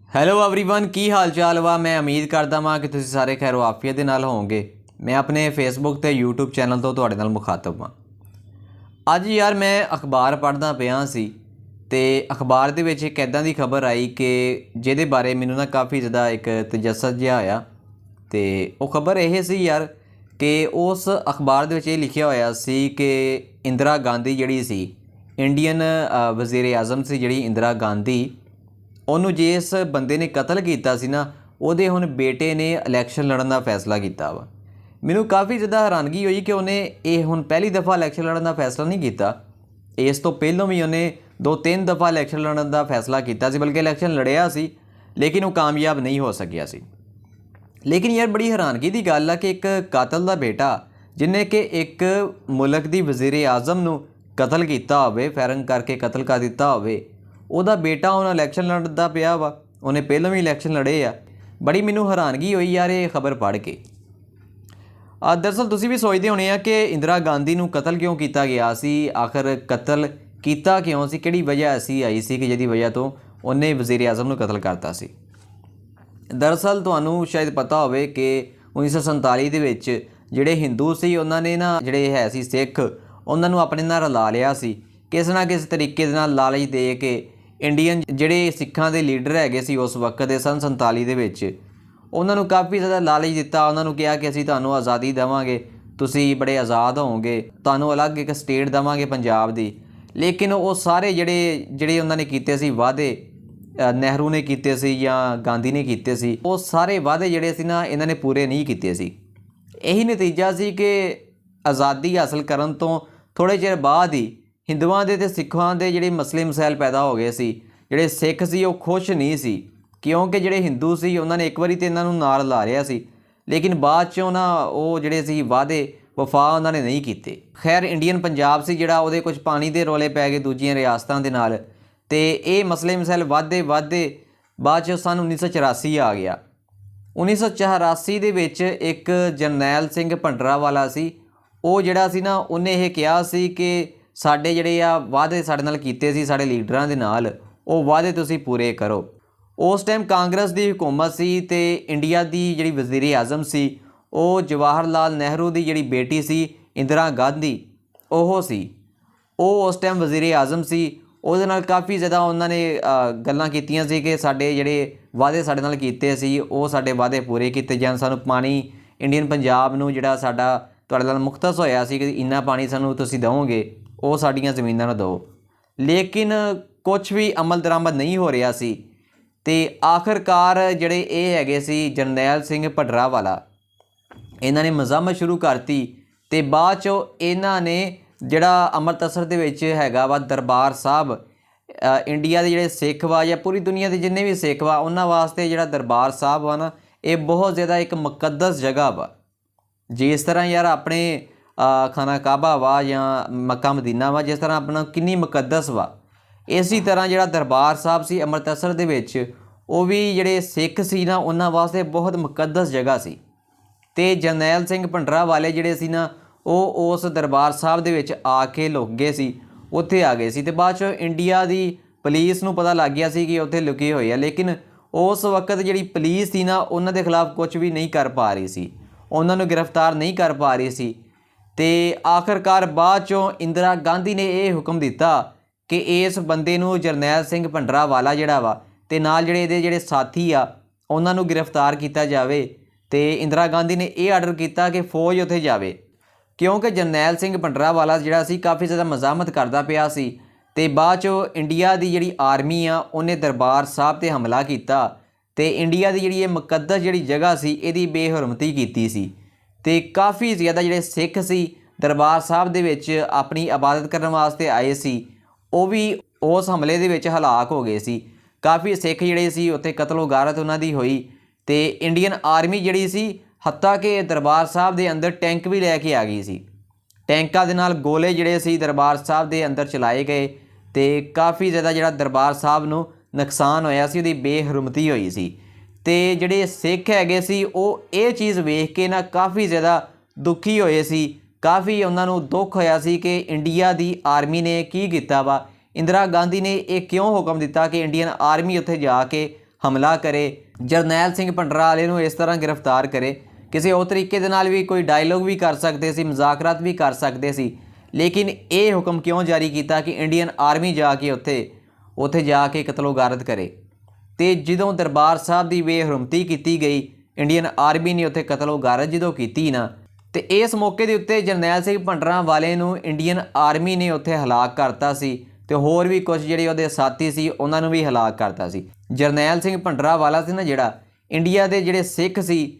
Hello everyone ਕੀ ਹਾਲ ਚਾਲ ਵਾ। ਮੈਂ ਉਮੀਦ ਕਰਦਾ ਹਾਂ ਕਿ ਤੁਸੀਂ ਸਾਰੇ ਖੈਰੋ ਆਫੀਅਤ ਦੇ ਨਾਲ ਹੋਵੋਗੇ। ਮੈਂ ਆਪਣੇ ਫੇਸਬੁੱਕ ਤੇ YouTube ਚੈਨਲ ਤੋਂ ਤੁਹਾਡੇ ਨਾਲ ਮੁਖਾਤਬ ਹਾਂ। ਅੱਜ ਯਾਰ ਮੈਂ ਅਖਬਾਰ ਪੜ੍ਹਦਾ ਪਿਆ ਸੀ ਤੇ ਅਖਬਾਰ ਦੇ ਵਿੱਚ ਇੱਕ ਇੱਦਾਂ ਦੀ ਖਬਰ ਆਈ ਕਿ ਜਿਹਦੇ ਬਾਰੇ ਮੈਨੂੰ ਨਾ ਕਾफ़ੀ ਜ਼ਿਆਦਾ ਇੱਕ ਤਜੱਸਸ ਜਿਹਾ ਆਇਆ। ਤੇ ਉਹ ਖਬਰ ਇਹ ਸੀ ਯਾਰ ਕਿ ਉਸ ਅਖਬਾਰ ਦੇ ਵਿੱਚ ਇਹ ਲਿਖਿਆ ਹੋਇਆ ਸੀ ਕਿ ਇੰਦਰਾ ਗਾਂਧੀ ਜਿਹੜੀ ਸੀ ਇੰਡੀਅਨ ਵਜ਼ੀਰ ਆਜ਼ਮ ਸੀ ਜਿਹੜੀ ਇੰਦਰਾ ਗਾਂਧੀ, ਉਹਨੂੰ ਜਿਸ ਬੰਦੇ ਨੇ ਕਤਲ ਕੀਤਾ ਸੀ ਨਾ ਉਹਦੇ ਹੁਣ ਬੇਟੇ ਨੇ ਇਲੈਕਸ਼ਨ ਲੜਨ ਦਾ ਫੈਸਲਾ ਕੀਤਾ ਵਾ। ਮੈਨੂੰ ਕਾफ़ੀ ਜ਼ਿਆਦਾ ਹੈਰਾਨਗੀ ਹੋਈ ਕਿ ਉਹਨੇ ਇਹ ਹੁਣ ਪਹਿਲੀ ਦफ़ਾ ਇਲੈਕਸ਼ਨ ਲੜਨ ਦਾ ਫੈਸਲਾ ਨਹੀਂ ਕੀਤਾ। ਇਸ ਤੋਂ ਪਹਿਲਾਂ ਵੀ ਉਹਨੇ 2-3 ਦफ़ਾ ਇਲੈਕਸ਼ਨ ਲੜਨ ਦਾ ਫੈਸਲਾ ਕੀਤਾ ਸੀ, ਬਲਕਿ ਇਲੈਕਸ਼ਨ ਲੜਿਆ ਸੀ ਲੇਕਿਨ ਉਹ ਕਾਮਯਾਬ ਨਹੀਂ ਹੋ ਸਕਿਆ ਸੀ। ਲੇਕਿਨ ਯਾਰ ਬੜੀ ਹੈਰਾਨਗੀ ਦੀ ਗੱਲ ਆ ਕਿ ਇੱਕ ਕਾਤਲ ਦਾ ਬੇਟਾ ਜਿਹਨੇ ਕਿ ਇੱਕ ਮੁਲਕ ਦੀ ਵਜ਼ੀਰ ਆਜ਼ਮ ਨੂੰ ਕਤਲ ਕੀਤਾ ਹੋਵੇ, ਫਾਇਰਿੰਗ ਕਰਕੇ ਕਤਲ ਕਰ ਦਿੱਤਾ ਹੋਵੇ, ਉਹਦਾ ਬੇਟਾ ਹੁਣ ਇਲੈਕਸ਼ਨ ਲੜਦਾ ਪਿਆ ਵਾ। ਉਹਨੇ ਪਹਿਲਾਂ ਵੀ ਇਲੈਕਸ਼ਨ ਲੜੇ ਆ। ਬੜੀ ਮੈਨੂੰ ਹੈਰਾਨਗੀ ਹੋਈ ਯਾਰ ਇਹ ਖਬਰ ਪੜ੍ਹ ਕੇ। ਦਰਅਸਲ ਤੁਸੀਂ ਵੀ ਸੋਚਦੇ ਹੋਣੇ ਆ ਕਿ ਇੰਦਰਾ ਗਾਂਧੀ ਨੂੰ ਕਤਲ ਕਿਉਂ ਕੀਤਾ ਗਿਆ ਸੀ, ਆਖਰ ਕਤਲ ਕੀਤਾ ਕਿਉਂ ਸੀ, ਕਿਹੜੀ ਵਜ੍ਹਾ ਐਸੀ ਆਈ ਸੀ ਕਿ ਜਿਹਦੀ ਵਜ੍ਹਾ ਤੋਂ ਉਹਨੇ ਵਜ਼ੀਰ ਆਜ਼ਮ ਨੂੰ ਕਤਲ ਕਰਤਾ ਸੀ। ਦਰਅਸਲ ਤੁਹਾਨੂੰ ਸ਼ਾਇਦ ਪਤਾ ਹੋਵੇ ਕਿ 1947 ਦੇ ਵਿੱਚ ਜਿਹੜੇ ਹਿੰਦੂ ਸੀ ਉਹਨਾਂ ਨੇ ਨਾ ਜਿਹੜੇ ਹੈ ਸੀ ਸਿੱਖ, ਉਹਨਾਂ ਨੂੰ ਆਪਣੇ ਨਾਲ ਰਲਾ ਲਿਆ ਸੀ ਕਿਸੇ ਨਾ ਕਿਸੇ ਤਰੀਕੇ ਦੇ ਨਾਲ ਲਾਲਚ ਦੇ ਕੇ। ਇੰਡੀਅਨ ਜਿਹੜੇ ਸਿੱਖਾਂ ਦੇ ਲੀਡਰ ਹੈਗੇ ਸੀ ਉਸ ਵਕਤ ਦੇ ਸਨ 47 ਦੇ ਵਿੱਚ, ਉਹਨਾਂ ਨੂੰ ਕਾफ़ੀ ਜ਼ਿਆਦਾ ਲਾਲਚ ਦਿੱਤਾ। ਉਹਨਾਂ ਨੂੰ ਕਿਹਾ ਕਿ ਅਸੀਂ ਤੁਹਾਨੂੰ ਆਜ਼ਾਦੀ ਦੇਵਾਂਗੇ, ਤੁਸੀਂ ਬੜੇ ਆਜ਼ਾਦ ਹੋਵੋਗੇ, ਤੁਹਾਨੂੰ ਅਲੱਗ ਇੱਕ ਸਟੇਟ ਦੇਵਾਂਗੇ ਪੰਜਾਬ ਦੀ। ਲੇਕਿਨ ਉਹ ਸਾਰੇ ਜਿਹੜੇ ਉਹਨਾਂ ਨੇ ਕੀਤੇ ਸੀ ਵਾਅਦੇ, ਨਹਿਰੂ ਨੇ ਕੀਤੇ ਸੀ ਜਾਂ ਗਾਂਧੀ ਨੇ ਕੀਤੇ ਸੀ, ਉਹ ਸਾਰੇ ਵਾਅਦੇ ਜਿਹੜੇ ਸੀ ਨਾ ਇਹਨਾਂ ਨੇ ਪੂਰੇ ਨਹੀਂ ਕੀਤੇ ਸੀ। ਇਹੀ ਨਤੀਜਾ ਸੀ ਕਿ ਆਜ਼ਾਦੀ ਹਾਸਲ ਕਰਨ ਤੋਂ ਥੋੜ੍ਹੇ ਚਿਰ ਬਾਅਦ ਹੀ ਹਿੰਦੂਆਂ ਦੇ ਅਤੇ ਸਿੱਖਾਂ ਦੇ ਜਿਹੜੇ ਮਸਲੇ ਮਸਾਇਲ ਪੈਦਾ ਹੋ ਗਏ ਸੀ। ਜਿਹੜੇ ਸਿੱਖ ਸੀ ਉਹ ਖੁਸ਼ ਨਹੀਂ ਸੀ ਕਿਉਂਕਿ ਜਿਹੜੇ ਹਿੰਦੂ ਸੀ ਉਹਨਾਂ ਨੇ ਇੱਕ ਵਾਰੀ ਤਾਂ ਇਹਨਾਂ ਨੂੰ ਨਾਲ ਲਾ ਲਿਆ ਸੀ, ਲੇਕਿਨ ਬਾਅਦ 'ਚੋਂ ਨਾ ਉਹ ਜਿਹੜੇ ਸੀ ਵਾਅਦੇ ਵਫਾ ਉਹਨਾਂ ਨੇ ਨਹੀਂ ਕੀਤੇ। ਖੈਰ ਇੰਡੀਅਨ ਪੰਜਾਬ ਸੀ ਜਿਹੜਾ, ਉਹਦੇ ਕੁਝ ਪਾਣੀ ਦੇ ਰੌਲੇ ਪੈ ਗਏ ਦੂਜੀਆਂ ਰਿਆਸਤਾਂ ਦੇ ਨਾਲ, ਅਤੇ ਇਹ ਮਸਲੇ ਮਸਾਇਲ ਵੱਧਦੇ ਬਾਅਦ 'ਚ ਸਨ 1984 ਆ ਗਿਆ। 1984 ਦੇ ਵਿੱਚ ਇੱਕ ਜਰਨੈਲ ਸਿੰਘ ਭਿੰਡਰਾਂਵਾਲਾ ਸੀ, ਉਹ ਜਿਹੜਾ ਸੀ ਨਾ ਉਹਨੇ ਇਹ ਕਿਹਾ ਸੀ ਕਿ ਸਾਡੇ ਜਿਹੜੇ ਆ ਵਾਅਦੇ ਸਾਡੇ ਨਾਲ ਕੀਤੇ ਸੀ ਸਾਡੇ ਲੀਡਰਾਂ ਦੇ ਨਾਲ, ਉਹ ਵਾਅਦੇ ਤੁਸੀਂ ਪੂਰੇ ਕਰੋ। ਉਸ ਟਾਈਮ ਕਾਂਗਰਸ ਦੀ ਹੁਕੂਮਤ ਸੀ ਅਤੇ ਇੰਡੀਆ ਦੀ ਜਿਹੜੀ ਵਜ਼ੀਰ ਆਜ਼ਮ ਸੀ ਉਹ ਜਵਾਹਰ ਲਾਲ ਨਹਿਰੂ ਦੀ ਜਿਹੜੀ ਬੇਟੀ ਸੀ ਇੰਦਰਾ ਗਾਂਧੀ, ਉਹ ਸੀ। ਉਹ ਉਸ ਟਾਈਮ ਵਜ਼ੀਰ ਆਜ਼ਮ ਸੀ। ਉਹਦੇ ਨਾਲ ਕਾफ़ੀ ਜ਼ਿਆਦਾ ਉਹਨਾਂ ਨੇ ਗੱਲਾਂ ਕੀਤੀਆਂ ਸੀ ਕਿ ਸਾਡੇ ਜਿਹੜੇ ਵਾਅਦੇ ਸਾਡੇ ਨਾਲ ਕੀਤੇ ਸੀ ਉਹ ਸਾਡੇ ਵਾਅਦੇ ਪੂਰੇ ਕੀਤੇ ਜਾਣ। ਸਾਨੂੰ ਪਾਣੀ, ਇੰਡੀਅਨ ਪੰਜਾਬ ਨੂੰ ਜਿਹੜਾ ਸਾਡਾ ਤੁਹਾਡੇ ਨਾਲ ਮੁਖਤਸ ਹੋਇਆ ਸੀ ਕਿ ਇੰਨਾ ਪਾਣੀ ਸਾਨੂੰ ਤੁਸੀਂ ਦਿਓਗੇ, ਉਹ ਸਾਡੀਆਂ ਜ਼ਮੀਨਾਂ ਨੂੰ ਦਿਓ। ਲੇਕਿਨ ਕੁਛ ਵੀ ਅਮਲ ਦਰਾਮਦ ਨਹੀਂ ਹੋ ਰਿਹਾ ਸੀ ਅਤੇ ਆਖਰਕਾਰ ਜਿਹੜੇ ਇਹ ਹੈਗੇ ਸੀ ਜਰਨੈਲ ਸਿੰਘ ਭਿੰਡਰਾਂਵਾਲਾ, ਇਹਨਾਂ ਨੇ ਮਜ਼ਾਮਤ ਸ਼ੁਰੂ ਕਰਤੀ ਅਤੇ ਬਾਅਦ 'ਚੋਂ ਇਹਨਾਂ ਨੇ ਜਿਹੜਾ ਅੰਮ੍ਰਿਤਸਰ ਦੇ ਵਿੱਚ ਹੈਗਾ ਵਾ ਦਰਬਾਰ ਸਾਹਿਬ, ਇੰਡੀਆ ਦੇ ਜਿਹੜੇ ਸਿੱਖ ਵਾ ਜਾਂ ਪੂਰੀ ਦੁਨੀਆ ਦੇ ਜਿੰਨੇ ਵੀ ਸਿੱਖ ਵਾ ਉਹਨਾਂ ਵਾਸਤੇ ਜਿਹੜਾ ਦਰਬਾਰ ਸਾਹਿਬ ਵਾ ਨਾ, ਇਹ ਬਹੁਤ ਜ਼ਿਆਦਾ ਇੱਕ ਮੁਕੱਦਸ ਜਗ੍ਹਾ ਵਾ। ਜਿਸ ਤਰ੍ਹਾਂ ਯਾਰ ਆਪਣੇ ਖਾਨਾ ਕਾਬਾ ਵਾ ਜਾਂ ਮੱਕਾ ਮਦੀਨਾ ਵਾ, ਜਿਸ ਤਰ੍ਹਾਂ ਆਪਣਾ ਕਿੰਨੀ ਮੁਕੱਦਸ ਵਾ, ਇਸੇ ਤਰ੍ਹਾਂ ਜਿਹੜਾ ਦਰਬਾਰ ਸਾਹਿਬ ਸੀ ਅੰਮ੍ਰਿਤਸਰ ਦੇ ਵਿੱਚ, ਉਹ ਵੀ ਜਿਹੜੇ ਸਿੱਖ ਸੀ ਨਾ ਉਹਨਾਂ ਵਾਸਤੇ ਬਹੁਤ ਮੁਕੱਦਸ ਜਗ੍ਹਾ ਸੀ। ਅਤੇ ਜਰਨੈਲ ਸਿੰਘ ਭਿੰਡਰਾਂਵਾਲੇ ਜਿਹੜੇ ਸੀ ਨਾ ਉਹ ਉਸ ਦਰਬਾਰ ਸਾਹਿਬ ਦੇ ਵਿੱਚ ਆ ਕੇ ਲੁਕ ਗਏ ਸੀ, ਉੱਥੇ ਆ ਗਏ ਸੀ। ਅਤੇ ਬਾਅਦ 'ਚੋਂ ਇੰਡੀਆ ਦੀ ਪੁਲਿਸ ਨੂੰ ਪਤਾ ਲੱਗ ਗਿਆ ਸੀ ਕਿ ਉੱਥੇ ਲੁਕੇ ਹੋਏ ਆ, ਲੇਕਿਨ ਉਸ ਵਕਤ ਜਿਹੜੀ ਪੁਲਿਸ ਸੀ ਨਾ ਉਹਨਾਂ ਦੇ ਖਿਲਾਫ ਕੁਝ ਵੀ ਨਹੀਂ ਕਰ ਪਾ ਰਹੀ ਸੀ, ਉਹਨਾਂ ਨੂੰ ਗ੍ਰਿਫਤਾਰ ਨਹੀਂ ਕਰ ਪਾ ਰਹੀ ਸੀ। ਅਤੇ ਆਖਰਕਾਰ ਬਾਅਦ 'ਚੋਂ ਇੰਦਰਾ ਗਾਂਧੀ ਨੇ ਇਹ ਹੁਕਮ ਦਿੱਤਾ ਕਿ ਇਸ ਬੰਦੇ ਨੂੰ ਜਰਨੈਲ ਸਿੰਘ ਭਿੰਡਰਾਂਵਾਲਾ ਜਿਹੜਾ ਵਾ ਅਤੇ ਨਾਲ ਇਹਦੇ ਜਿਹੜੇ ਸਾਥੀ ਆ ਉਹਨਾਂ ਨੂੰ ਗ੍ਰਿਫਤਾਰ ਕੀਤਾ ਜਾਵੇ। ਅਤੇ ਇੰਦਰਾ ਗਾਂਧੀ ਨੇ ਇਹ ਆਰਡਰ ਕੀਤਾ ਕਿ ਫੌਜ ਉੱਥੇ ਜਾਵੇ ਕਿਉਂਕਿ ਜਰਨੈਲ ਸਿੰਘ ਭਿੰਡਰਾਂਵਾਲਾ ਜਿਹੜਾ ਸੀ ਕਾफ़ੀ ਜ਼ਿਆਦਾ ਮਜ਼ਾਮਤ ਕਰਦਾ ਪਿਆ ਸੀ। ਅਤੇ ਬਾਅਦ 'ਚੋਂ ਇੰਡੀਆ ਦੀ ਜਿਹੜੀ ਆਰਮੀ ਆ ਉਹਨੇ ਦਰਬਾਰ ਸਾਹਿਬ 'ਤੇ ਹਮਲਾ ਕੀਤਾ ਅਤੇ ਇੰਡੀਆ ਦੀ ਜਿਹੜੀ ਇਹ ਮੁਕੱਦਸ ਜਿਹੜੀ ਜਗ੍ਹਾ ਸੀ ਇਹਦੀ ਬੇਹਰਮਤੀ ਕੀਤੀ ਸੀ। ਅਤੇ ਕਾफ़ੀ ਜ਼ਿਆਦਾ ਜਿਹੜੇ ਸਿੱਖ ਸੀ ਦਰਬਾਰ ਸਾਹਿਬ ਦੇ ਵਿੱਚ ਆਪਣੀ ਇਬਾਦਤ ਕਰਨ ਵਾਸਤੇ ਆਏ ਸੀ, ਉਹ ਵੀ ਉਸ ਹਮਲੇ ਦੇ ਵਿੱਚ ਹਲਾਕ ਹੋ ਗਏ ਸੀ। ਕਾफ़ੀ ਸਿੱਖ ਜਿਹੜੇ ਸੀ ਉੱਥੇ ਕਤਲੋ ਗਾਰਤ ਉਹਨਾਂ ਦੀ ਹੋਈ। ਅਤੇ ਇੰਡੀਅਨ ਆਰਮੀ ਜਿਹੜੀ ਸੀ ਹੱਤਾਂ ਕਿ ਦਰਬਾਰ ਸਾਹਿਬ ਦੇ ਅੰਦਰ ਟੈਂਕ ਵੀ ਲੈ ਕੇ ਆ ਗਈ ਸੀ। ਟੈਂਕਾਂ ਦੇ ਨਾਲ ਗੋਲੇ ਜਿਹੜੇ ਸੀ ਦਰਬਾਰ ਸਾਹਿਬ ਦੇ ਅੰਦਰ ਚਲਾਏ ਗਏ ਅਤੇ ਕਾफ़ੀ ਜ਼ਿਆਦਾ ਜਿਹੜਾ ਦਰਬਾਰ ਸਾਹਿਬ ਨੂੰ ਨੁਕਸਾਨ ਹੋਇਆ ਸੀ, ਉਹਦੀ ਬੇਹਰਮਤੀ ਹੋਈ ਸੀ। ਅਤੇ ਜਿਹੜੇ ਸਿੱਖ ਹੈਗੇ ਸੀ ਉਹ ਇਹ ਚੀਜ਼ ਵੇਖ ਕੇ ਨਾ ਕਾफ़ੀ ਜ਼ਿਆਦਾ ਦੁਖੀ ਹੋਏ ਸੀ, ਕਾफ़ੀ ਉਹਨਾਂ ਨੂੰ ਦੁੱਖ ਹੋਇਆ ਸੀ ਕਿ ਇੰਡੀਆ ਦੀ ਆਰਮੀ ਨੇ ਕੀ ਕੀਤਾ ਵਾ, ਇੰਦਰਾ ਗਾਂਧੀ ਨੇ ਇਹ ਕਿਉਂ ਹੁਕਮ ਦਿੱਤਾ ਕਿ ਇੰਡੀਅਨ ਆਰਮੀ ਉੱਥੇ ਜਾ ਕੇ ਹਮਲਾ ਕਰੇ, ਜਰਨੈਲ ਸਿੰਘ ਭਿੰਡਰਾਂ ਵਾਲੇ ਨੂੰ ਇਸ ਤਰ੍ਹਾਂ ਗ੍ਰਿਫਤਾਰ ਕਰੇ। ਕਿਸੇ ਹੋਰ ਤਰੀਕੇ ਦੇ ਨਾਲ ਵੀ ਕੋਈ ਡਾਇਲੋਗ ਵੀ ਕਰ ਸਕਦੇ ਸੀ, ਮੁਜ਼ਾਕਰਾਤ ਵੀ ਕਰ ਸਕਦੇ ਸੀ, ਲੇਕਿਨ ਇਹ ਹੁਕਮ ਕਿਉਂ ਜਾਰੀ ਕੀਤਾ ਕਿ ਇੰਡੀਅਨ ਆਰਮੀ ਜਾ ਕੇ ਉੱਥੇ ਜਾ ਕੇ ਕਤਲੋਗਾਰਤ ਕਰੇ। ਤੇ ਜਦੋਂ ਦਰਬਾਰ ਸਾਹਿਬ ਦੀ ਬੇਹਰਮਤੀ ਕੀਤੀ ਗਈ, ਇੰਡੀਅਨ ਆਰਮੀ ਨੇ ਉੱਥੇ ਕਤਲੋਗਾਰਤ ਜਦੋਂ ਕੀਤੀ ਨਾ, ਤੇ ਇਸ ਮੌਕੇ ਦੇ ਉੱਤੇ ਜਰਨੈਲ ਸਿੰਘ ਭਿੰਡਰਾਂ ਵਾਲੇ ਨੂੰ ਇੰਡੀਅਨ ਆਰਮੀ ਨੇ ਉੱਥੇ ਹਲਾਕ ਕਰਤਾ ਸੀ ਤੇ ਹੋਰ ਵੀ ਕੁਝ ਜਿਹੜੇ ਉਹਦੇ ਸਾਥੀ ਸੀ ਉਹਨਾਂ ਨੂੰ ਵੀ ਹਲਾਕ ਕਰਤਾ ਸੀ। ਜਰਨੈਲ ਸਿੰਘ ਭਿੰਡਰਾਂ ਵਾਲਾ ਸੀ ਨਾ ਜਿਹੜਾ, ਇੰਡੀਆ ਦੇ ਜਿਹੜੇ ਸਿੱਖ ਸੀ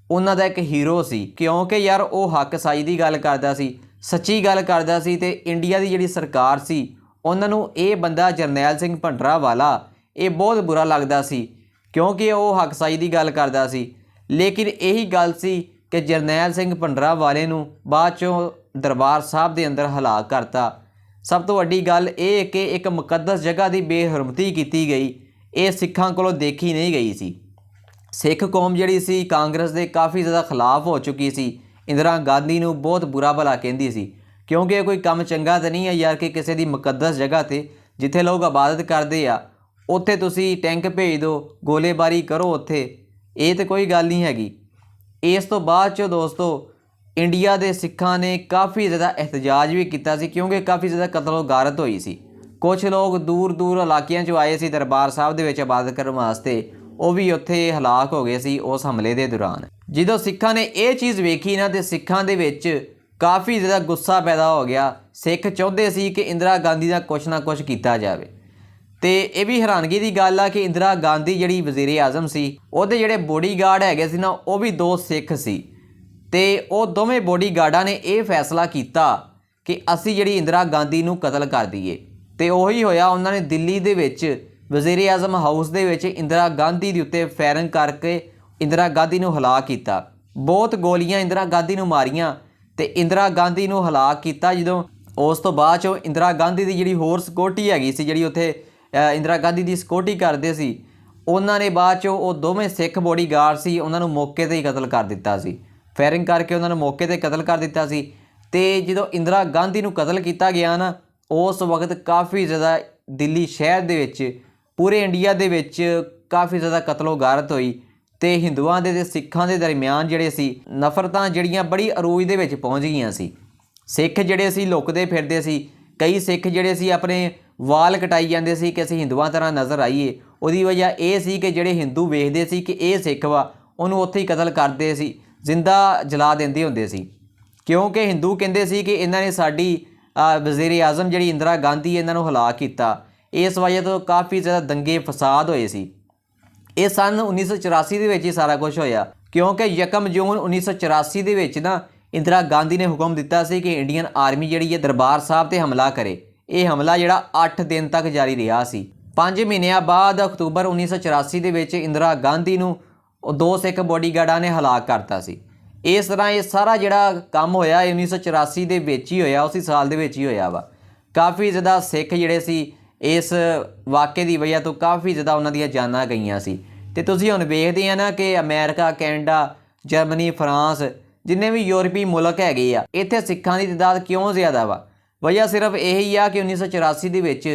ਉਹਨਾਂ ਦਾ ਇੱਕ ਹੀਰੋ ਸੀ, ਕਿਉਂਕਿ ਯਾਰ ਉਹ ਹੱਕ ਸਾਈ ਦੀ ਗੱਲ ਕਰਦਾ ਸੀ, ਸੱਚੀ ਗੱਲ ਕਰਦਾ ਸੀ। ਤੇ ਇੰਡੀਆ ਦੀ ਜਿਹੜੀ ਸਰਕਾਰ ਸੀ ਉਹਨਾਂ ਨੂੰ ਇਹ ਬੰਦਾ ਜਰਨੈਲ ਸਿੰਘ ਭਿੰਡਰਾਂ ਵਾਲਾ ਇਹ ਬਹੁਤ ਬੁਰਾ ਲੱਗਦਾ ਸੀ, ਕਿਉਂਕਿ ਉਹ ਹੱਕ ਸਾਈ ਦੀ ਗੱਲ ਕਰਦਾ ਸੀ। ਲੇਕਿਨ ਇਹੀ ਗੱਲ ਸੀ ਕਿ ਜਰਨੈਲ ਸਿੰਘ ਭਿੰਡਰਾਂ ਵਾਲੇ ਨੂੰ ਬਾਅਦ 'ਚੋਂ ਦਰਬਾਰ ਸਾਹਿਬ ਦੇ ਅੰਦਰ ਹਲਾਕ ਕਰਤਾ। ਸਭ ਤੋਂ ਵੱਡੀ ਗੱਲ ਇਹ ਕਿ ਇੱਕ ਮੁਕੱਦਸ ਜਗ੍ਹਾ ਦੀ ਬੇਹਰਮਤੀ ਕੀਤੀ ਗਈ, ਇਹ ਸਿੱਖਾਂ ਕੋਲੋਂ ਦੇਖੀ ਨਹੀਂ ਗਈ ਸੀ। ਸਿੱਖ ਕੌਮ ਜਿਹੜੀ ਸੀ ਕਾਂਗਰਸ ਦੇ ਕਾਫੀ ਜ਼ਿਆਦਾ ਖਿਲਾਫ ਹੋ ਚੁੱਕੀ ਸੀ, ਇੰਦਰਾ ਗਾਂਧੀ ਨੂੰ ਬਹੁਤ ਬੁਰਾ ਭਲਾ ਕਹਿੰਦੀ ਸੀ, ਕਿਉਂਕਿ ਇਹ ਕੋਈ ਕੰਮ ਚੰਗਾ ਤਾਂ ਨਹੀਂ ਹੈ ਯਾਰ ਕਿ ਕਿਸੇ ਦੀ ਮੁਕੱਦਸ ਜਗ੍ਹਾ 'ਤੇ ਜਿੱਥੇ ਲੋਕ ਇਬਾਦਤ ਕਰਦੇ ਆ ਉੱਥੇ ਤੁਸੀਂ ਟੈਂਕ ਭੇਜ ਦਿਓ, ਗੋਲੇਬਾਰੀ ਕਰੋ ਉੱਥੇ, ਇਹ ਤਾਂ ਕੋਈ ਗੱਲ ਨਹੀਂ ਹੈਗੀ। ਇਸ ਤੋਂ ਬਾਅਦ 'ਚ ਦੋਸਤੋ ਇੰਡੀਆ ਦੇ ਸਿੱਖਾਂ ਨੇ ਕਾਫੀ ਜ਼ਿਆਦਾ ਇਹਤਜਾਜ ਵੀ ਕੀਤਾ ਸੀ, ਕਿਉਂਕਿ ਕਾਫੀ ਜ਼ਿਆਦਾ ਕਤਲੋਗਾਰਤ ਹੋਈ ਸੀ। ਕੁਝ ਲੋਕ ਦੂਰ ਦੂਰ ਇਲਾਕਿਆਂ 'ਚੋਂ ਆਏ ਸੀ ਦਰਬਾਰ ਸਾਹਿਬ ਦੇ ਵਿੱਚ ਇਬਾਦਤ ਕਰਨ ਵਾਸਤੇ, ਉਹ ਵੀ ਉੱਥੇ ਹਲਾਕ ਹੋ ਗਏ ਸੀ ਉਸ ਹਮਲੇ ਦੇ ਦੌਰਾਨ। ਜਦੋਂ ਸਿੱਖਾਂ ਨੇ ਇਹ ਚੀਜ਼ ਵੇਖੀ ਨਾ ਤੇ ਸਿੱਖਾਂ ਦੇ ਵਿੱਚ ਕਾਫੀ ਜ਼ਿਆਦਾ ਗੁੱਸਾ ਪੈਦਾ ਹੋ ਗਿਆ। ਸਿੱਖ ਚਾਹੁੰਦੇ ਸੀ ਕਿ ਇੰਦਰਾ ਗਾਂਧੀ ਦਾ ਕੁਛ ਨਾ ਕੁਛ ਕੀਤਾ ਜਾਵੇ। ਤੇ ਇਹ ਵੀ ਹੈਰਾਨਗੀ ਦੀ ਗੱਲ ਆ ਕਿ ਇੰਦਰਾ ਗਾਂਧੀ ਜਿਹੜੀ ਵਜ਼ੀਰ ਆਜ਼ਮ ਸੀ ਉਹਦੇ ਜਿਹੜੇ ਬੋਡੀਗਾਰਡ ਹੈਗੇ ਸੀ ਨਾ ਉਹ ਵੀ 2 ਸਿੱਖ ਸੀ। ਤੇ ਉਹ ਦੋਵੇਂ ਬੋਡੀਗਾਰਡਾਂ ਨੇ ਇਹ ਫੈਸਲਾ ਕੀਤਾ ਕਿ ਅਸੀਂ ਜਿਹੜੀ ਇੰਦਰਾ ਗਾਂਧੀ ਨੂੰ ਕਤਲ ਕਰ ਦਈਏ। ਤੇ ਉਹੀ ਹੋਇਆ, ਉਹਨਾਂ ਨੇ ਦਿੱਲੀ ਦੇ ਵਿੱਚ ਵਜ਼ੀਰ ਆਜ਼ਮ ਹਾਊਸ ਦੇ ਵਿੱਚ ਇੰਦਰਾ ਗਾਂਧੀ ਦੇ ਉੱਤੇ ਫਾਇਰਿੰਗ ਕਰਕੇ ਇੰਦਰਾ ਗਾਂਧੀ ਨੂੰ ਹਲਾਕ ਕੀਤਾ। ਬਹੁਤ ਗੋਲੀਆਂ ਇੰਦਰਾ ਗਾਂਧੀ ਨੂੰ ਮਾਰੀਆਂ ਤੇ ਇੰਦਰਾ ਗਾਂਧੀ ਨੂੰ ਹਲਾਕ ਕੀਤਾ। ਜਦੋਂ ਉਸ ਤੋਂ ਬਾਅਦ 'ਚੋਂ ਇੰਦਰਾ ਗਾਂਧੀ ਦੀ ਜਿਹੜੀ ਹੋਰ ਸਿਕਿਉਰਟੀ ਹੈਗੀ ਸੀ, ਜਿਹੜੀ ਉੱਥੇ ਇੰਦਰਾ ਗਾਂਧੀ ਦੀ ਸਿਕਿਉਰਟੀ ਕਰਦੇ ਸੀ, ਉਹਨਾਂ ਨੇ ਬਾਅਦ 'ਚੋਂ ਉਹ ਦੋਵੇਂ ਸਿੱਖ ਬੋਡੀਗਾਰਡ ਸੀ ਉਹਨਾਂ ਨੂੰ ਮੌਕੇ 'ਤੇ ਹੀ ਕਤਲ ਕਰ ਦਿੱਤਾ ਸੀ। ਫਾਇਰਿੰਗ ਕਰਕੇ ਉਹਨਾਂ ਨੂੰ ਮੌਕੇ 'ਤੇ ਕਤਲ ਕਰ ਦਿੱਤਾ ਸੀ। ਤੇ ਜਦੋਂ ਇੰਦਰਾ ਗਾਂਧੀ ਨੂੰ ਕਤਲ ਕੀਤਾ ਗਿਆ ਨਾ, ਉਸ ਵਕਤ ਕਾਫੀ ਜ਼ਿਆਦਾ ਦਿੱਲੀ ਸ਼ਹਿਰ ਦੇ ਵਿੱਚ, ਪੂਰੇ ਇੰਡੀਆ ਦੇ ਵਿੱਚ ਕਾਫੀ ਜ਼ਿਆਦਾ ਕਤਲੋਗਾਰਤ ਹੋਈ ਤੇ ਹਿੰਦੂਆਂ ਦੇ ਤੇ ਸਿੱਖਾਂ ਦੇ ਦਰਮਿਆਨ ਜਿਹੜੇ ਸੀ ਨਫ਼ਰਤਾਂ ਜਿਹੜੀਆਂ ਬੜੀ ਅਰੂਜ ਦੇ ਵਿੱਚ ਪਹੁੰਚ ਗਈਆਂ ਸੀ। ਸਿੱਖ ਜਿਹੜੇ ਸੀ ਲੁਕਦੇ ਫਿਰਦੇ ਸੀ, ਕਈ ਸਿੱਖ ਜਿਹੜੇ ਸੀ ਆਪਣੇ ਵਾਲ ਕਟਾਈ ਜਾਂਦੇ ਸੀ ਕਿ ਅਸੀਂ ਹਿੰਦੂਆਂ ਤਰ੍ਹਾਂ ਨਜ਼ਰ ਆਈਏ। ਉਹਦੀ ਵਜ੍ਹਾ ਇਹ ਸੀ ਕਿ ਜਿਹੜੇ ਹਿੰਦੂ ਵੇਖਦੇ ਸੀ ਕਿ ਇਹ ਸਿੱਖ ਵਾ, ਉਹਨੂੰ ਉੱਥੇ ਹੀ ਕਤਲ ਕਰਦੇ ਸੀ, ਜ਼ਿੰਦਾ ਜਲਾ ਦਿੰਦੇ ਹੁੰਦੇ ਸੀ, ਕਿਉਂਕਿ ਹਿੰਦੂ ਕਹਿੰਦੇ ਸੀ ਕਿ ਇਹਨਾਂ ਨੇ ਸਾਡੀ ਵਜ਼ੀਰ ਆਜ਼ਮ ਜਿਹੜੀ ਇੰਦਰਾ ਗਾਂਧੀ ਇਹਨਾਂ ਨੂੰ ਹਲਾਕ ਕੀਤਾ। ਇਸ ਵਜ੍ਹਾ ਤੋਂ ਕਾਫੀ ਜ਼ਿਆਦਾ ਦੰਗੇ ਫਸਾਦ ਹੋਏ ਸੀ। ਇਹ ਸਨ 1984 ਦੇ ਵਿੱਚ ਹੀ ਸਾਰਾ ਕੁਝ ਹੋਇਆ, ਕਿਉਂਕਿ 1 ਜੂਨ 1984 ਦੇ ਵਿੱਚ ਨਾ ਇੰਦਰਾ ਗਾਂਧੀ ਨੇ ਹੁਕਮ ਦਿੱਤਾ ਸੀ ਕਿ ਇੰਡੀਅਨ ਆਰਮੀ ਜਿਹੜੀ ਹੈ ਦਰਬਾਰ ਸਾਹਿਬ 'ਤੇ ਹਮਲਾ ਕਰੇ। ਇਹ ਹਮਲਾ ਜਿਹੜਾ 8 ਦਿਨ ਤੱਕ ਜਾਰੀ ਰਿਹਾ ਸੀ। 5 ਮਹੀਨਿਆਂ ਬਾਅਦ ਅਕਤੂਬਰ 1984 ਦੇ ਵਿੱਚ ਇੰਦਰਾ ਗਾਂਧੀ ਨੂੰ 2 ਸਿੱਖ ਬੋਡੀਗਾਰਡਾਂ ਨੇ ਹਲਾਕ ਕਰਤਾ ਸੀ। ਇਸ ਤਰ੍ਹਾਂ ਇਹ ਸਾਰਾ ਜਿਹੜਾ ਕੰਮ ਹੋਇਆ ਇਹ 1984 ਦੇ ਵਿੱਚ ਹੀ ਹੋਇਆ, ਉਸੇ ਸਾਲ ਦੇ ਵਿੱਚ ਹੀ ਹੋਇਆ ਵਾ। ਕਾਫੀ ਜ਼ਿਆਦਾ ਸਿੱਖ ਜਿਹੜੇ ਸੀ ਇਸ ਵਾक़ੇ ਦੀ ਵਜ੍ਹਾ ਤੋਂ ਕਾਫੀ ਜ਼ਿਆਦਾ ਉਹਨਾਂ ਦੀਆਂ ਜਾਨਾਂ ਗਈਆਂ ਸੀ। ਤੇ ਤੁਸੀਂ ਹੁਣ ਵੇਖਦੇ ਆ ਨਾ ਕਿ ਅਮਰੀਕਾ, ਕੈਨੇਡਾ, ਜਰਮਨੀ, ਫਰਾਂਸ, ਜਿੰਨੇ ਵੀ ਯੂਰਪੀ ਮੁਲਕ ਹੈਗੇ ਆ, ਇੱਥੇ ਸਿੱਖਾਂ ਦੀ ਤਾਦਾਦ ਕਿਉਂ ਜ਼ਿਆਦਾ ਵਾ? ਵਜ੍ਹਾ ਸਿਰਫ ਇਹੀ ਆ ਕਿ 1984 ਦੇ ਵਿੱਚ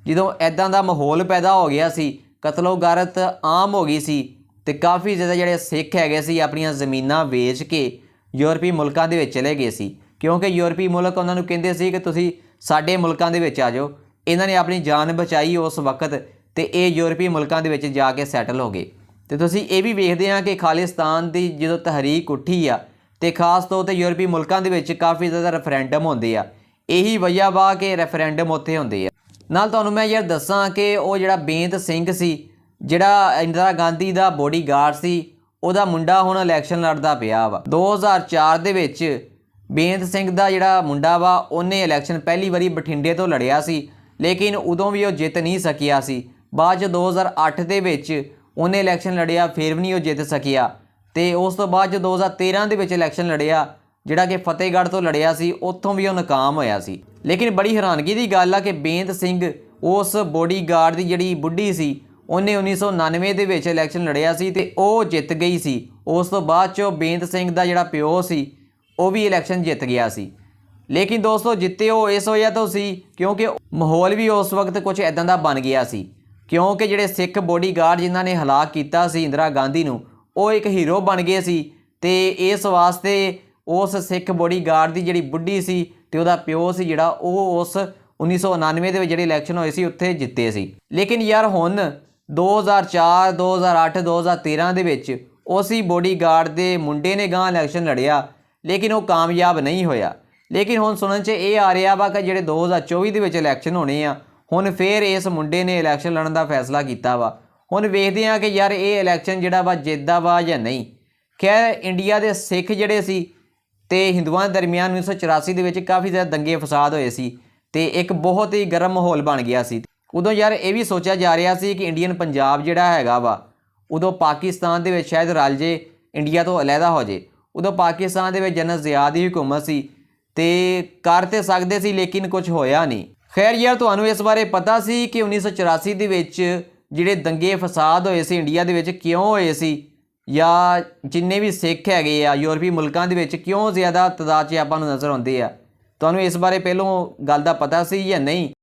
ਜਦੋਂ ਇੱਦਾਂ ਦਾ ਮਾਹੌਲ ਪੈਦਾ ਹੋ ਗਿਆ ਸੀ, ਕਤਲੋਗਾਰਤ ਆਮ ਹੋ ਗਈ ਸੀ ਤੇ ਕਾਫੀ ਜ਼ਿਆਦਾ ਜਿਹੜੇ ਸਿੱਖ ਹੈਗੇ ਸੀ ਆਪਣੀਆਂ ਜ਼ਮੀਨਾਂ ਵੇਚ ਕੇ ਯੂਰਪੀ ਮੁਲਕਾਂ ਦੇ ਵਿੱਚ ਚਲੇ ਗਏ ਸੀ, ਕਿਉਂਕਿ ਯੂਰਪੀ ਮੁਲਕ ਉਹਨਾਂ ਨੂੰ ਕਹਿੰਦੇ ਸੀ ਕਿ ਤੁਸੀਂ ਸਾਡੇ ਮੁਲਕਾਂ ਦੇ ਵਿੱਚ ਆ ਜਾਓ। ਇਹਨਾਂ ਨੇ ਆਪਣੀ ਜਾਨ ਬਚਾਈ ਉਸ ਵਕਤ ਤੇ ਇਹ ਯੂਰਪੀ ਮੁਲਕਾਂ ਦੇ ਵਿੱਚ ਜਾ ਕੇ ਸੈਟਲ ਹੋ ਗਏ। ਤੇ ਤੁਸੀਂ ਇਹ ਵੀ ਵੇਖਦੇ ਆ ਕਿ ਖਾਲਿਸਤਾਨ ਦੀ ਜਦੋਂ ਤਹਿਰੀਕ ਉੱਠੀ ਆ ਤੇ ਖਾਸ ਤੌਰ ਤੇ ਯੂਰਪੀ ਮੁਲਕਾਂ ਦੇ ਵਿੱਚ ਕਾਫੀ ਜ਼ਿਆਦਾ ਰੈਫਰੈਂਡਮ ਹੁੰਦੇ ਆ। ਇਹੀ ਵਜ੍ਹਾ ਵਾ ਕਿ ਰੈਫਰੈਂਡਮ ਉੱਥੇ ਹੁੰਦੇ ਆ। ਨਾਲ ਤੁਹਾਨੂੰ ਮੈਂ ਯਾਰ ਦੱਸਾਂ ਕਿ ਉਹ ਜਿਹੜਾ ਬੇਅੰਤ ਸਿੰਘ ਸੀ, ਜਿਹੜਾ ਇੰਦਰਾ ਗਾਂਧੀ ਦਾ ਬੋਡੀਗਾਰਡ ਸੀ, ਉਹਦਾ ਮੁੰਡਾ ਹੁਣ ਇਲੈਕਸ਼ਨ ਲੜਦਾ ਪਿਆ ਵਾ। 2004 ਦੇ ਵਿੱਚ ਬੇਅੰਤ ਸਿੰਘ ਦਾ ਜਿਹੜਾ ਮੁੰਡਾ ਵਾ ਉਹਨੇ ਇਲੈਕਸ਼ਨ ਪਹਿਲੀ ਵਾਰੀ ਬਠਿੰਡੇ ਤੋਂ ਲੜਿਆ ਸੀ, ਲੇਕਿਨ ਉਦੋਂ ਵੀ ਉਹ ਜਿੱਤ ਨਹੀਂ ਸਕਿਆ ਸੀ। ਬਾਅਦ 'ਚ 2008 ਦੇ ਵਿੱਚ ਉਹਨੇ ਇਲੈਕਸ਼ਨ ਲੜਿਆ, ਫਿਰ ਵੀ ਨਹੀਂ ਉਹ ਜਿੱਤ ਸਕਿਆ। ਤੇ ਉਸ ਤੋਂ ਬਾਅਦ 'ਚ 2013 ਦੇ ਵਿੱਚ ਇਲੈਕਸ਼ਨ ਲੜਿਆ, ਜਿਹੜਾ ਕਿ ਫਤਿਹਗੜ੍ਹ ਤੋਂ ਲੜਿਆ ਸੀ, ਉੱਥੋਂ ਵੀ ਉਹ ਨਾਕਾਮ ਹੋਇਆ ਸੀ। ਲੇਕਿਨ ਬੜੀ ਹੈਰਾਨਗੀ ਦੀ ਗੱਲ ਆ ਕਿ ਬੇਅੰਤ ਸਿੰਘ ਉਸ ਬੋਡੀਗਾਰਡ ਦੀ ਜਿਹੜੀ ਬੁੱਢੀ ਸੀ, ਉਹਨੇ 1999 ਦੇ ਵਿੱਚ ਇਲੈਕਸ਼ਨ ਲੜਿਆ ਸੀ ਤੇ ਉਹ ਜਿੱਤ ਗਈ ਸੀ। ਉਸ ਤੋਂ ਬਾਅਦ 'ਚ ਬੇਅੰਤ ਸਿੰਘ ਦਾ ਜਿਹੜਾ ਪਿਓ ਸੀ ਉਹ ਵੀ ਇਲੈਕਸ਼ਨ ਜਿੱਤ ਗਿਆ ਸੀ। ਲੇਕਿਨ ਦੋਸਤੋ ਜਿੱਤੇ ਉਹ ਇਸ ਵਜ੍ਹਾ ਤੋਂ ਸੀ ਕਿਉਂਕਿ ਮਾਹੌਲ ਵੀ ਉਸ ਵਕਤ ਕੁਝ ਇੱਦਾਂ ਦਾ ਬਣ ਗਿਆ ਸੀ, ਕਿਉਂਕਿ ਜਿਹੜੇ ਸਿੱਖ ਬੋਡੀਗਾਰਡ ਜਿਨ੍ਹਾਂ ਨੇ ਹਲਾਕ ਕੀਤਾ ਸੀ ਇੰਦਰਾ ਗਾਂਧੀ ਨੂੰ, ਉਹ ਇੱਕ ਹੀਰੋ ਬਣ ਗਏ ਸੀ। ਤੇ ਇਸ ਵਾਸਤੇ ਉਸ ਸਿੱਖ ਬੋਡੀਗਾਰਡ ਦੀ ਜਿਹੜੀ ਬੁੱਢੀ ਸੀ ਤੇ ਉਹਦਾ ਪਿਓ ਸੀ ਜਿਹੜਾ, ਉਹ ਉਸ 1999 ਦੇ ਵਿੱਚ ਜਿਹੜੇ ਇਲੈਕਸ਼ਨ ਹੋਏ ਸੀ ਉੱਥੇ ਜਿੱਤੇ ਸੀ। ਲੇਕਿਨ ਯਾਰ ਹੁਣ 2004 2008 2013 ਦੇ ਵਿੱਚ ਉਸੇ ਬੋਡੀਗਾਰਡ ਦੇ ਮੁੰਡੇ ਨੇ ਗਾਂ ਇਲੈਕਸ਼ਨ ਲੜਿਆ, ਲੇਕਿਨ ਉਹ ਕਾਮਯਾਬ ਨਹੀਂ ਹੋਇਆ। ਲੇਕਿਨ ਹੁਣ ਸੁਣਨ 'ਚ ਇਹ ਆ ਰਿਹਾ ਵਾ ਕਿ ਜਿਹੜੇ 2024 ਦੇ ਵਿੱਚ ਇਲੈਕਸ਼ਨ ਹੋਣੇ ਆ, ਹੁਣ ਫੇਰ ਇਸ ਮੁੰਡੇ ਨੇ ਇਲੈਕਸ਼ਨ ਲੜਨ ਦਾ ਫੈਸਲਾ ਕੀਤਾ ਵਾ। ਹੁਣ ਵੇਖਦੇ ਆ ਕਿ ਯਾਰ ਇਹ ਇਲੈਕਸ਼ਨ ਜਿਹੜਾ ਵਾ ਜਿੱਤਦਾ ਵਾ ਜਾਂ ਨਹੀਂ। ਖੈਰ ਇੰਡੀਆ ਦੇ ਸਿੱਖ ਜਿਹੜੇ ਸੀ ਤੇ ਹਿੰਦੂਆਂ ਦੇ ਦਰਮਿਆਨ 1984 ਦੇ ਵਿੱਚ ਕਾਫੀ ਜ਼ਿਆਦਾ ਦੰਗੇ ਫਸਾਦ ਹੋਏ ਸੀ ਤੇ ਇੱਕ ਬਹੁਤ ਹੀ ਗਰਮ ਮਾਹੌਲ ਬਣ ਗਿਆ ਸੀ। ਉਦੋਂ ਯਾਰ ਇਹ ਵੀ ਸੋਚਿਆ ਜਾ ਰਿਹਾ ਸੀ ਕਿ ਇੰਡੀਅਨ ਪੰਜਾਬ ਜਿਹੜਾ ਹੈਗਾ ਵਾ, ਉਦੋਂ ਪਾਕਿਸਤਾਨ ਦੇ ਵਿੱਚ ਸ਼ਾਇਦ ਰਲ ਜੇ, ਇੰਡੀਆ ਤੋਂ ਅਲੱਗਾ ਹੋ ਜੇ। ਉਦੋਂ ਪਾਕਿਸਤਾਨ ਦੇ ਵਿੱਚ ਜਨਰਲ ਜ਼ਿਆ ਦੀ ਹੁਕੂਮਤ ਸੀ ਤੇ ਕਰ ਤੇ ਸਕਦੇ ਸੀ, ਲੇਕਿਨ ਕੁਝ ਹੋਇਆ ਨਹੀਂ। ਖੈਰ ਯਾਰ ਤੁਹਾਨੂੰ ਇਸ ਬਾਰੇ ਪਤਾ ਸੀ ਕਿ 1984 ਦੇ ਵਿੱਚ ਜਿਹੜੇ ਦੰਗੇ ਫਸਾਦ ਹੋਏ ਸੀ ਇੰਡੀਆ ਦੇ ਵਿੱਚ ਕਿਉਂ ਹੋਏ ਸੀ, ਜਾਂ ਜਿੰਨੇ ਵੀ ਸਿੱਖ ਹੈਗੇ ਆ ਯੂਰਪੀ ਮੁਲਕਾਂ ਦੇ ਵਿੱਚ ਕਿਉਂ ਜ਼ਿਆਦਾ ਤਾਦਾਦ 'ਚ ਆਪਾਂ ਨੂੰ ਨਜ਼ਰ ਆਉਂਦੇ ਆ? ਤੁਹਾਨੂੰ ਇਸ ਬਾਰੇ ਪਹਿਲੋਂ ਗੱਲ ਦਾ ਪਤਾ ਸੀ ਜਾਂ ਨਹੀਂ?